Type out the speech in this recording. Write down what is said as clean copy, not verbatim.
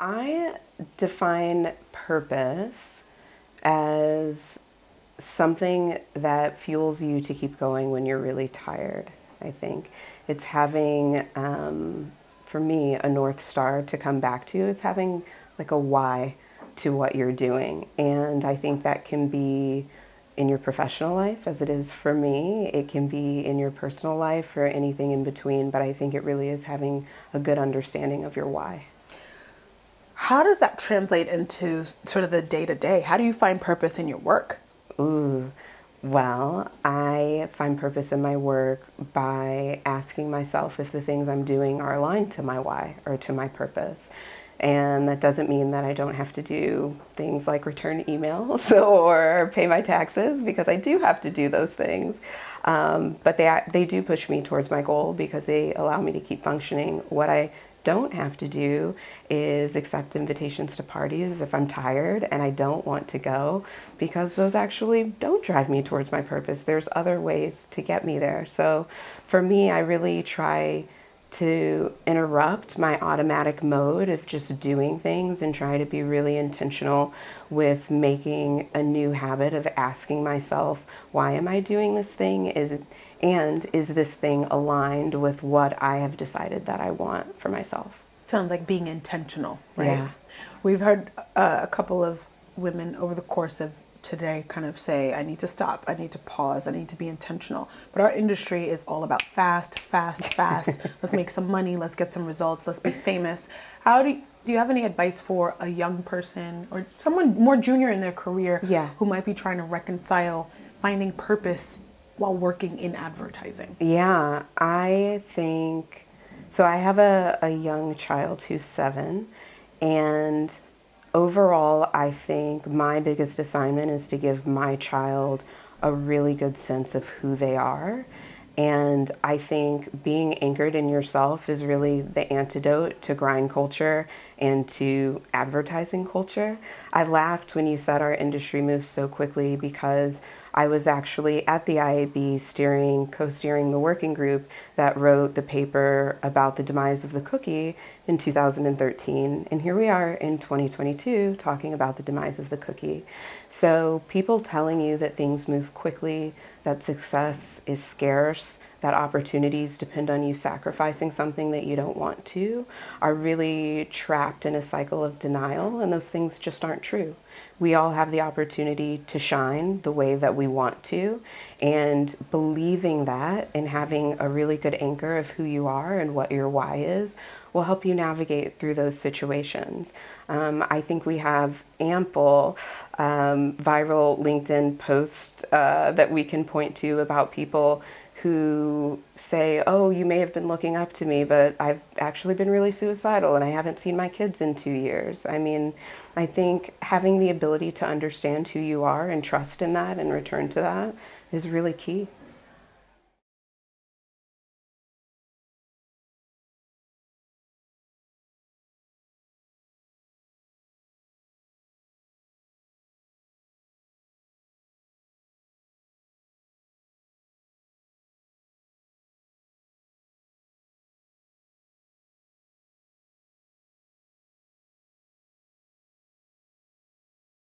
I define purpose as something that fuels you to keep going when you're really tired, I think. It's having, for me, a North Star to come back to. It's having like a why to what you're doing. And I think that can be in your professional life, as it is for me. It can be in your personal life or anything in between. But I think it really is having a good understanding of your why. How does that translate into sort of the day to day? How do you find purpose in your work? Ooh, well, I find purpose in my work by asking myself if the things I'm doing are aligned to my why or to my purpose. And that doesn't mean that I don't have to do things like return emails or pay my taxes, because I do have to do those things. But they do push me towards my goal because they allow me to keep functioning. What I don't have to do is accept invitations to parties if I'm tired and I don't want to go, because those actually don't drive me towards my purpose. There's other ways to get me there. So for me, I really try to interrupt my automatic mode of just doing things and try to be really intentional with making a new habit of asking myself, why am I doing this thing? Is this thing aligned with what I have decided that I want for myself? Sounds like being intentional, right? Yeah. We've heard a couple of women over the course of today kind of say, I need to stop, I need to pause, I need to be intentional. But our industry is all about fast, fast, fast. Let's make some money, let's get some results, let's be famous. Do you have any advice for a young person or someone more junior in their career who might be trying to reconcile finding purpose while working in advertising? Yeah, I think so. I have a young child who's 7, and overall, I think my biggest assignment is to give my child a really good sense of who they are. And I think being anchored in yourself is really the antidote to grind culture and to advertising culture. I laughed when you said our industry moves so quickly, because I was actually at the IAB co-steering the working group that wrote the paper about the demise of the cookie in 2013. And here we are in 2022 talking about the demise of the cookie. So people telling you that things move quickly, that success is scarce, that opportunities depend on you sacrificing something that you don't want to, are really trapped in a cycle of denial, and those things just aren't true. We all have the opportunity to shine the way that we want to, and believing that and having a really good anchor of who you are and what your why is will help you navigate through those situations. I think we have ample viral LinkedIn posts that we can point to about people who say, oh, you may have been looking up to me, but I've actually been really suicidal and I haven't seen my kids in 2 years. I mean, I think having the ability to understand who you are and trust in that and return to that is really key.